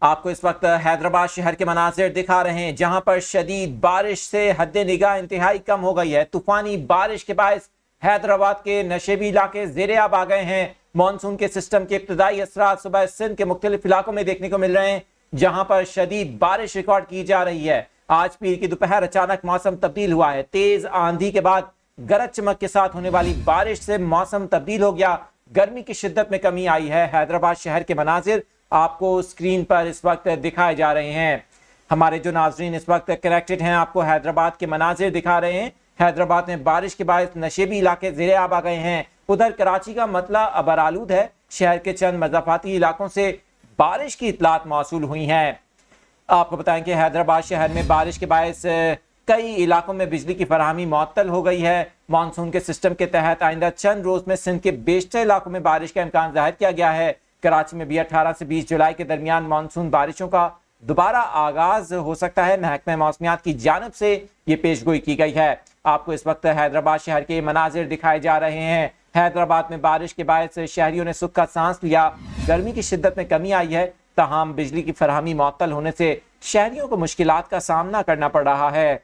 آپ کو اس وقت حیدرآباد شہر کے مناظر دکھا رہے ہیں جہاں پر شدید بارش سے حد نگاہ انتہائی کم ہو گئی ہے۔ طوفانی بارش کے باعث حیدرآباد کے نشیبی علاقے زیر آب آ گئے ہیں۔ مانسون کے سسٹم کے ابتدائی اثرات صبح سندھ کے مختلف علاقوں میں دیکھنے کو مل رہے ہیں جہاں پر شدید بارش ریکارڈ کی جا رہی ہے۔ آج پیر کی دوپہر اچانک موسم تبدیل ہوا ہے۔ تیز آندھی کے بعد گرج چمک کے ساتھ ہونے والی بارش سے موسم تبدیل ہو گیا، گرمی کی شدت میں کمی آئی ہے۔ حیدرآباد شہر کے مناظر آپ کو اسکرین پر اس وقت دکھائے جا رہے ہیں۔ ہمارے جو ناظرین اس وقت کنیکٹڈ ہیں آپ کو حیدرآباد کے مناظر دکھا رہے ہیں۔ حیدرآباد میں بارش کے باعث نشیبی علاقے زیر آب آ گئے ہیں۔ ادھر کراچی کا مطلع ابرآلود ہے۔ شہر کے چند مضافاتی علاقوں سے بارش کی اطلاعات موصول ہوئی ہیں۔ آپ کو بتائیں کہ حیدرآباد شہر میں بارش کے باعث کئی علاقوں میں بجلی کی فراہمی معطل ہو گئی ہے۔ مانسون کے سسٹم کے تحت آئندہ چند روز میں سندھ کے بیشتر علاقوں میں بارش کا امکان ظاہر کیا گیا ہے۔ کراچی میں بھی 18 سے 20 جولائی کے درمیان مانسون بارشوں کا دوبارہ آغاز ہو سکتا ہے۔ محکمہ موسمیات کی جانب سے یہ پیشگوئی کی گئی ہے۔ آپ کو اس وقت حیدرآباد شہر کے مناظر دکھائے جا رہے ہیں۔ حیدرآباد میں بارش کے باعث شہریوں نے سکھ کا سانس لیا، گرمی کی شدت میں کمی آئی ہے، تاہم بجلی کی فراہمی معطل ہونے سے شہریوں کو مشکلات کا سامنا کرنا پڑ رہا ہے۔